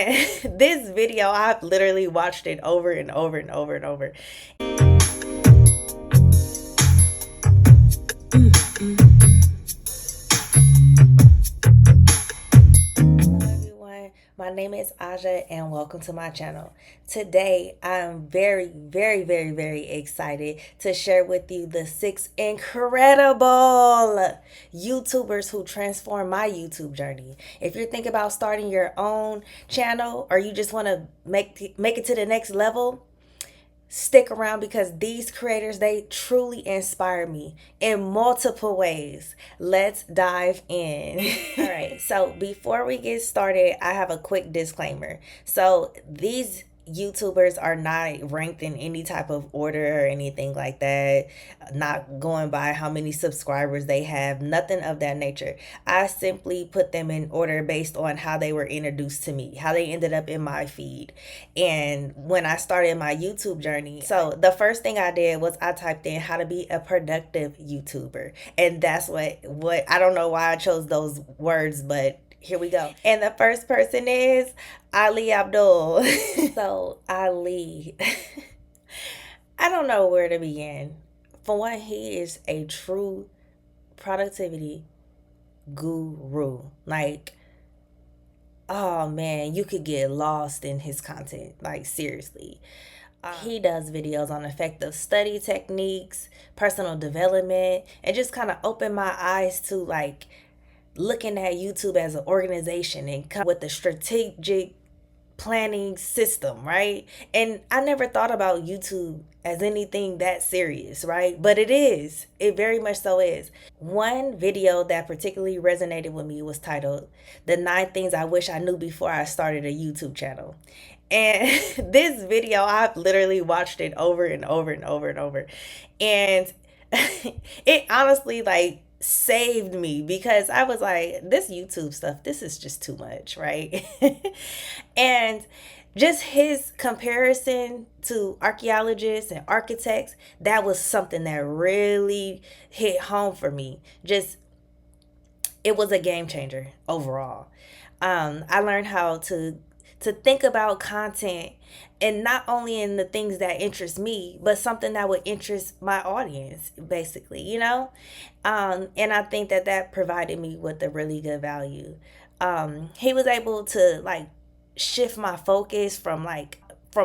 This video, I've literally watched it over and over and over and over. Hello everyone, my name is Aja and welcome to my channel. Today I'm very excited to share with you the 6 incredible YouTubers who transformed my YouTube journey. If you're thinking about starting your own channel or you just want to make it to the next level, stick around because these creators, they truly inspire me in multiple ways. Let's dive in. All right, so before we get started, I have a quick disclaimer. So these YouTubers are not ranked in any type of order or anything like that, not going by how many subscribers they have, nothing of that nature. I simply put them in order based on how they were introduced to me, how they ended up in my feed, and when I started my YouTube journey. So the first thing I did was I typed in how to be a productive YouTuber, and that's what I don't know why I chose those words, but here we go. And the first person is Ali Abdul. So, Ali, I don't know where to begin. For one, he is a true productivity guru. Like, oh man, you could get lost in his content. Like, seriously. He does videos on effective study techniques, personal development, and just kind of open my eyes to like looking at YouTube as an organization and come with a strategic planning system, right? And I never thought about YouTube as anything that serious, right? But it is. It very much so is. One video that particularly resonated with me was titled "The 9 Things I Wish I Knew Before I Started a YouTube Channel." And this video, I've literally watched it over and over and over and over. And it honestly like saved me because I was like, this YouTube stuff, this is just too much, right? And just his comparison to archaeologists and architects, that was something that really hit home for me. Just, it was a game changer overall. I learned how to think about content and not only in the things that interest me, but something that would interest my audience, basically, you know? And I think that that provided me with a really good value. He was able to like shift my focus from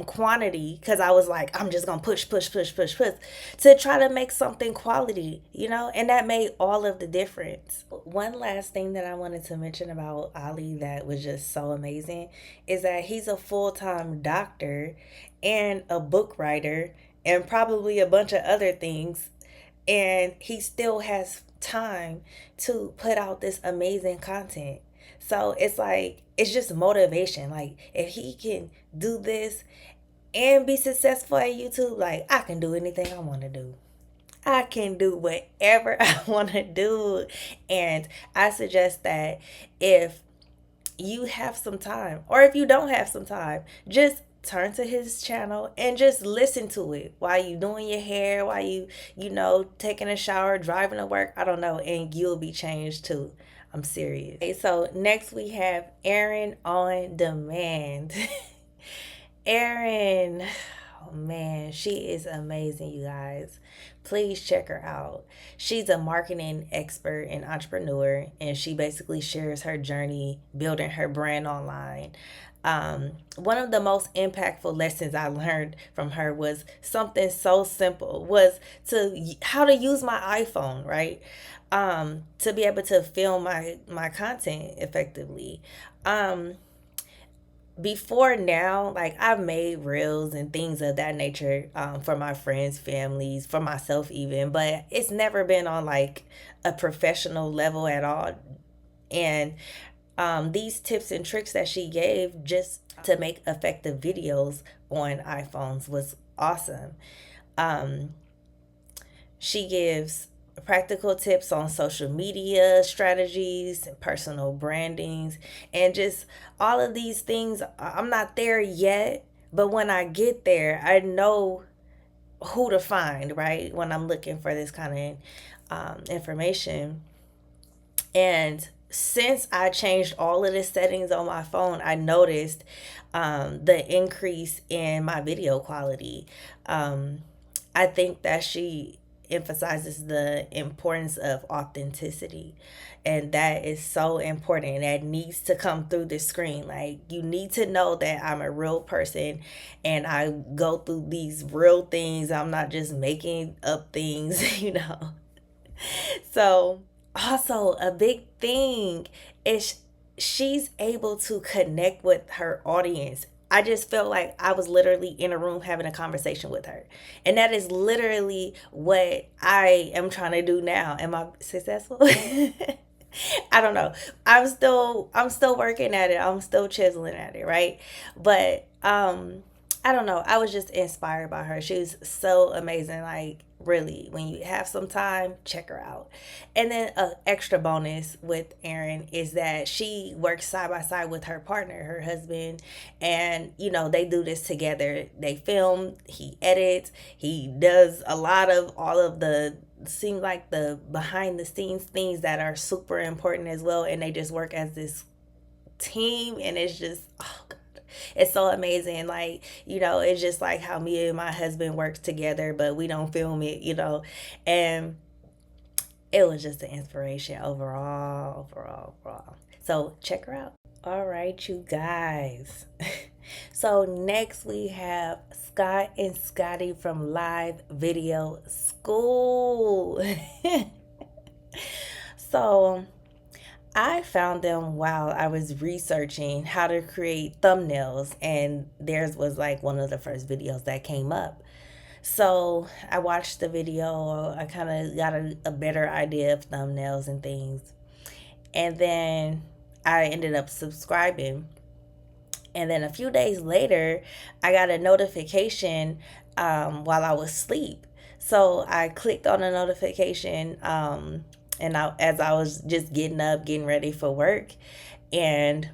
quantity, because I was like, I'm just gonna push, to try to make something quality, you know, and that made all of the difference. One last thing that I wanted to mention about Ali that was just so amazing is that he's a full-time doctor and a book writer and probably a bunch of other things, and he still has time to put out this amazing content. So it's like, it's just motivation. Like, if he can do this and be successful at YouTube, like, I can do anything I want to do. I can do whatever I want to do. And I suggest that if you have some time, or if you don't have some time, just turn to his channel and just listen to it while you doing your hair, while you taking a shower, driving to work, I don't know, and you'll be changed too. I'm serious. Okay, so next we have Erin on Demand. Erin, oh man, she is amazing, you guys. Please check her out. She's a marketing expert and entrepreneur, and she basically shares her journey building her brand online. One of the most impactful lessons I learned from her was something so simple, was to how to use my iPhone, right? To be able to film my content effectively. Before now, like, I've made reels and things of that nature, for my friends, families, for myself even, but it's never been on like a professional level at all. And these tips and tricks that she gave just to make effective videos on iPhones was awesome. Um, she gives practical tips on social media strategies and personal brandings and just all of these things. I'm not there yet, but when I get there, I know who to find, right? When I'm looking for this kind of information. And since I changed all of the settings on my phone, I noticed the increase in my video quality. Um, I think that she emphasizes the importance of authenticity. And that is so important. That needs to come through the screen. Like, you need to know that I'm a real person and I go through these real things. I'm not just making up things, you know. So, also, a big thing is she's able to connect with her audience. I just felt like I was literally in a room having a conversation with her. And that is literally what I am trying to do now. Am I successful? I don't know. I'm still working at it. I'm still chiseling at it, right? But I don't know. I was just inspired by her. She was so amazing. Like, really, when you have some time, check her out. And then an extra bonus with Erin is that she works side by side with her partner, her husband, and they do this together. They film, he edits, he does a lot of all of the seem like the behind the scenes things that are super important as well, and they just work as this team, and it's just, oh god, it's so amazing. Like, it's just like how me and my husband works together, but we don't film it, and it was just an inspiration overall. So check her out. All right, you guys. So next we have Scott and Scottie from Live Video School. So I found them while I was researching how to create thumbnails, and theirs was like one of the first videos that came up. So I watched the video, I kind of got a better idea of thumbnails and things. And then I ended up subscribing. And then a few days later, I got a notification while I was asleep. So I clicked on the notification, and as I was just getting up, getting ready for work, and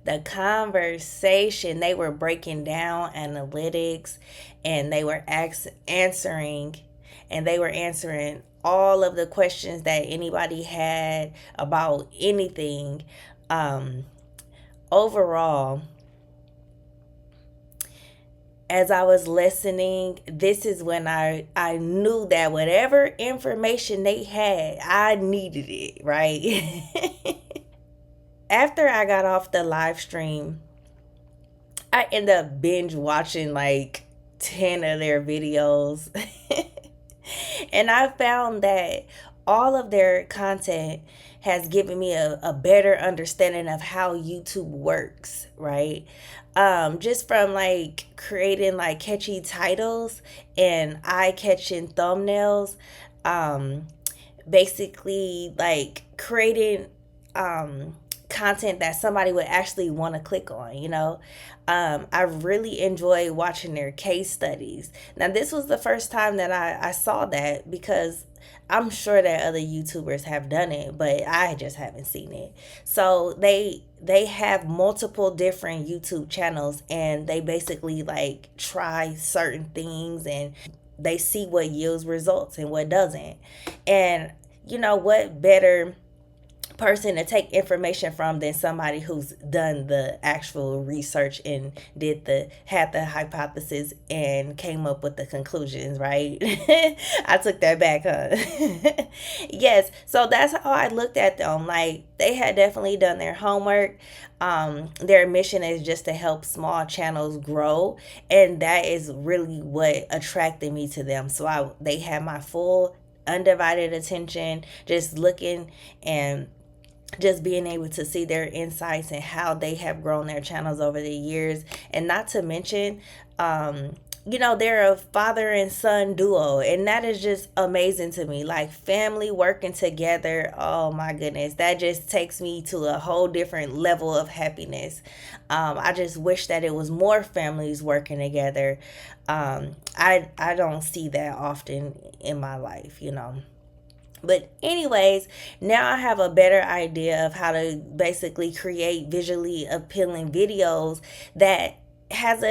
the conversation, they were breaking down analytics, and they were answering, and they were answering all of the questions that anybody had about anything. Overall, as I was listening, this is when I knew that whatever information they had, I needed it, right? After I got off the live stream, I ended up binge watching like 10 of their videos. And I found that all of their content has given me a better understanding of how YouTube works, right? Just from like creating like catchy titles and eye-catching thumbnails, basically like creating content that somebody would actually want to click on, I really enjoy watching their case studies. Now, this was the first time that I saw that, because I'm sure that other YouTubers have done it, but I just haven't seen it. So they have multiple different YouTube channels, and they basically like try certain things, and they see what yields results and what doesn't. And what better person to take information from than somebody who's done the actual research and had the hypothesis and came up with the conclusions, right? I took that back, huh? Yes, so that's how I looked at them. Like, they had definitely done their homework. Their mission is just to help small channels grow, and that is really what attracted me to them. So they had my full undivided attention, just looking and just being able to see their insights and how they have grown their channels over the years. And not to mention, they're a father and son duo, and that is just amazing to me. Like, family working together, oh my goodness, that just takes me to a whole different level of happiness. I just wish that it was more families working together. I don't see that often in my life. But anyways, now I have a better idea of how to basically create visually appealing videos that has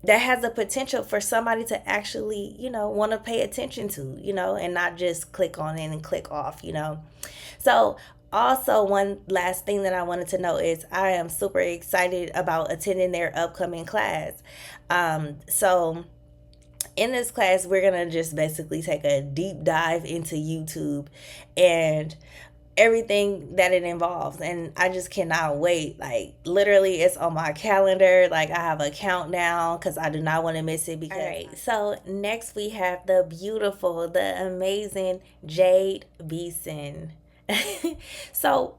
that has a potential for somebody to actually, want to pay attention to, and not just click on it and click off, So, also, one last thing that I wanted to know is I am super excited about attending their upcoming class. So, in this class, we're going to just basically take a deep dive into YouTube and everything that it involves, and I just cannot wait. Like, literally, it's on my calendar. Like, I have a countdown because I do not want to miss it. Because, all right, so next we have the beautiful, the amazing Jade Beason. So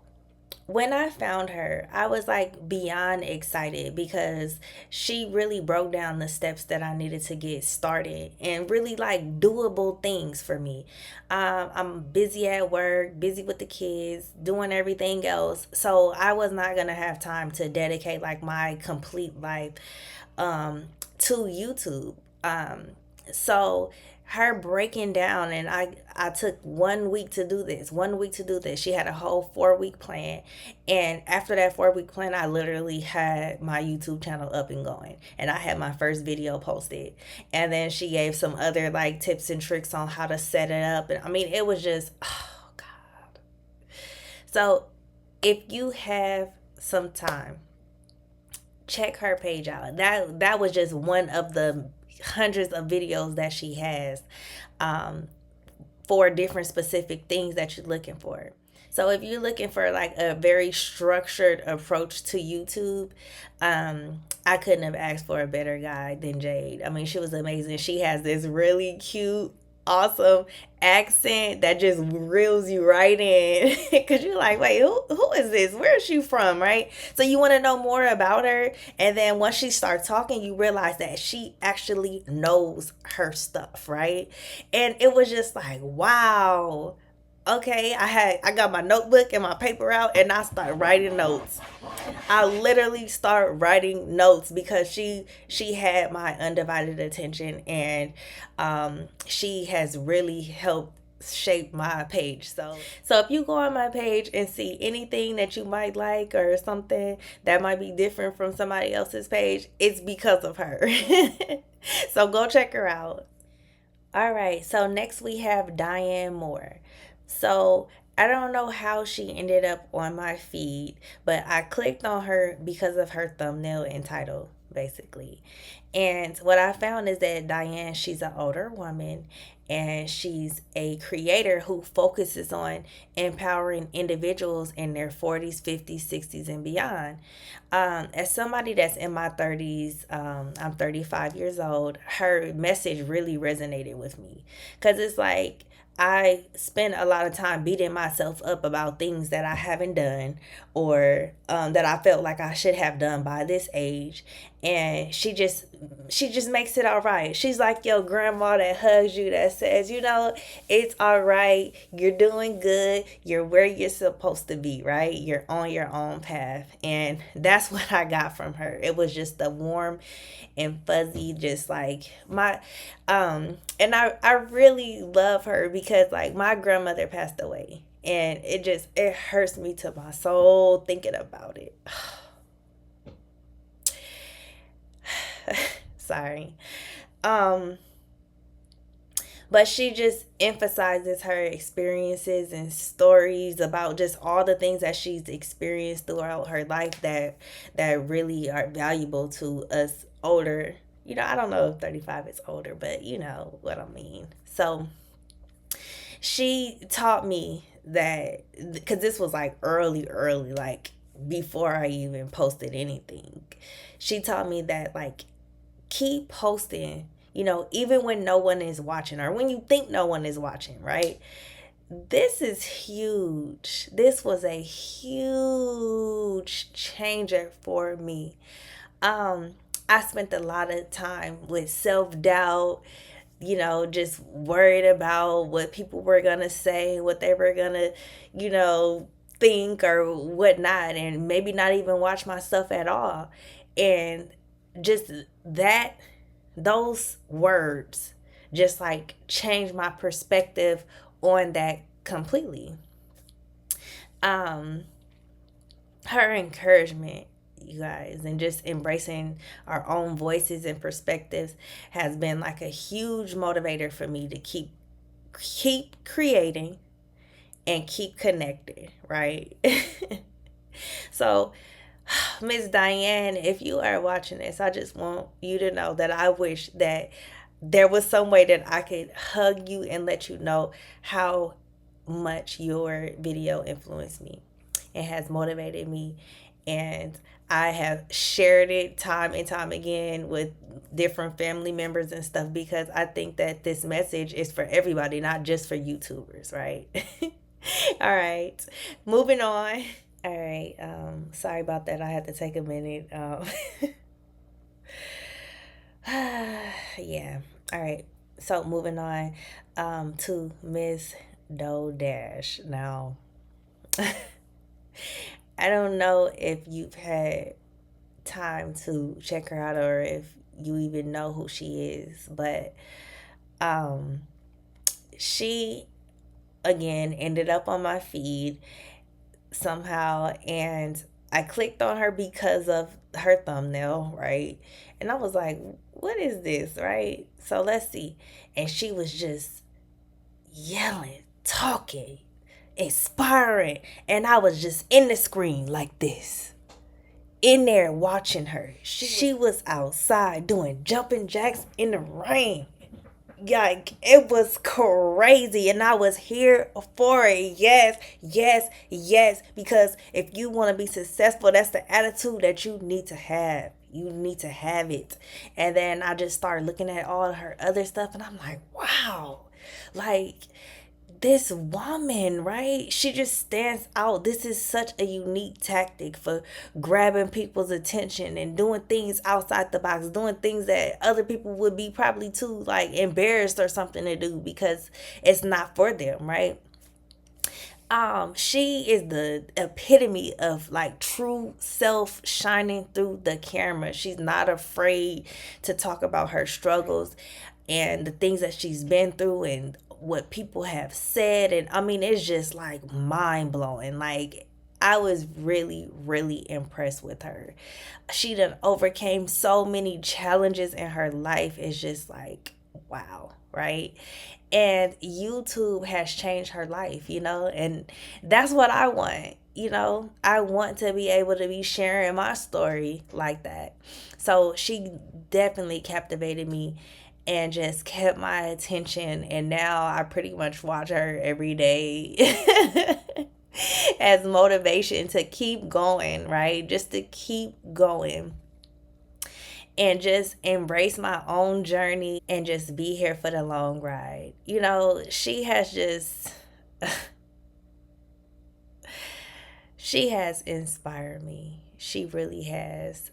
when I found her, I was like beyond excited because she really broke down the steps that I needed to get started and really like doable things for me. I'm busy at work, busy with the kids, doing everything else. So I was not going to have time to dedicate like my complete life to YouTube. So her breaking down, and I took 1 week to do this, 1 week to do this. She had a whole 4 week plan, and after that 4 week plan, I literally had my YouTube channel up and going, and I had my first video posted. And then she gave some other like tips and tricks on how to set it up, and I mean, it was just, oh God. So if you have some time, check her page out. That was just one of the hundreds of videos that she has, for different specific things that you're looking for. So if you're looking for like a very structured approach to YouTube, I couldn't have asked for a better guide than Jade. I mean, she was amazing. She has this really cute, awesome accent that just reels you right in because you're like, wait, who is this? Where is she from? Right? So you want to know more about her, and then once she starts talking, you realize that she actually knows her stuff, right? And it was just like, wow. Okay, I got my notebook and my paper out, and I start writing notes. I literally start writing notes because she had my undivided attention, and she has really helped shape my page. So if you go on my page and see anything that you might like or something that might be different from somebody else's page, it's because of her. So go check her out. All right, so next we have Diane Moore. So I don't know how she ended up on my feed, but I clicked on her because of her thumbnail and title, basically. And what I found is that Diane, she's an older woman, and she's a creator who focuses on empowering individuals in their 40s, 50s, 60s, and beyond. As somebody that's in my 30s, I'm 35 years old, her message really resonated with me because it's like, I spend a lot of time beating myself up about things that I haven't done, or that I felt like I should have done by this age. And she just makes it all right. She's like your grandma that hugs you, that says, it's all right. You're doing good. You're where you're supposed to be, right? You're on your own path. And that's what I got from her. It was just a warm and fuzzy, just like my and I really love her because like my grandmother passed away, and it hurts me to my soul thinking about it. Sorry. But she just emphasizes her experiences and stories about just all the things that she's experienced throughout her life that really are valuable to us older. I don't know if 35 is older, but you know what I mean. So she taught me that, because this was like early, like before I even posted anything. She taught me that, like, keep posting, even when no one is watching, or when you think no one is watching, right? This is huge. This was a huge changer for me. I spent a lot of time with self-doubt, just worried about what people were going to say, what they were going to, think or whatnot, and maybe not even watch my stuff at all. And just those words just like changed my perspective on that completely. Her encouragement, you guys. And just embracing our own voices and perspectives has been like a huge motivator for me to keep creating and keep connected, right? So, Miss Diane, if you are watching this, I just want you to know that I wish that there was some way that I could hug you and let you know how much your video influenced me and has motivated me. And I have shared it time and time again with different family members and stuff because I think that this message is for everybody, not just for YouTubers, right? All right, moving on. All right, sorry about that. I had to take a minute. Yeah. All right. So moving on to Miss Doe Dash. Now, I don't know if you've had time to check her out or if you even know who she is, but um, she again ended up on my feed somehow, and I clicked on her because of her thumbnail, right? And I was like, what is this, right? So let's see. And she was just yelling, talking, inspiring. And I was just in the screen like this, in there watching her. She was outside doing jumping jacks in the rain. Like, it was crazy, and I was here for it. Yes, yes, yes. Because if you want to be successful, that's the attitude that you need to have. You need to have it. And then I just started looking at all her other stuff, and I'm like, wow, like, this woman, right? She just stands out. This is such a unique tactic for grabbing people's attention and doing things outside the box, doing things that other people would be probably too like embarrassed or something to do because it's not for them, right? She is the epitome of like true self shining through the camera. She's not afraid to talk about her struggles and the things that she's been through and what people have said. And I mean, it's just like mind blowing. Like, I was really, really impressed with her. She done overcame so many challenges in her life. It's just like, wow, right? And YouTube has changed her life, and that's what I want. I want to be able to be sharing my story like that. So she definitely captivated me and just kept my attention. And now I pretty much watch her every day as motivation to keep going, right? Just to keep going and just embrace my own journey and just be here for the long ride. She has just she has inspired me. She really has.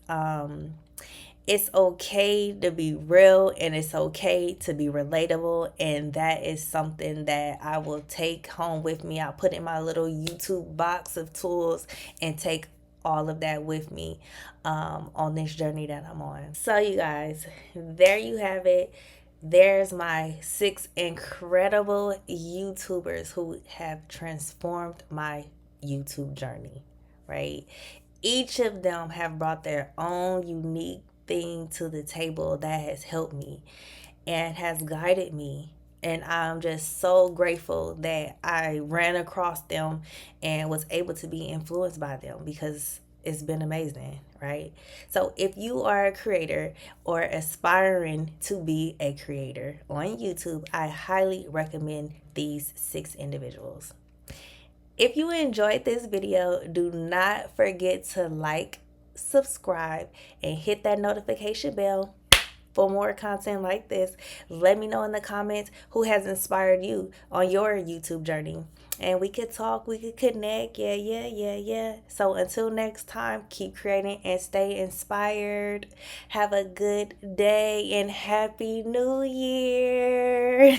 It's okay to be real and it's okay to be relatable, and that is something that I will take home with me. I'll put in my little YouTube box of tools and take all of that with me on this journey that I'm on. So you guys, there you have it. There's my 6 incredible YouTubers who have transformed my YouTube journey, right? Each of them have brought their own unique thing to the table that has helped me and has guided me. And I'm just so grateful that I ran across them and was able to be influenced by them because it's been amazing, right? So if you are a creator or aspiring to be a creator on YouTube, I highly recommend these 6 individuals. If you enjoyed this video, do not forget to like, subscribe, and hit that notification bell for more content like this. Let me know in the comments who has inspired you on your YouTube journey. And we could talk, we could connect. Yeah. So until next time, keep creating and stay inspired. Have a good day and Happy New Year.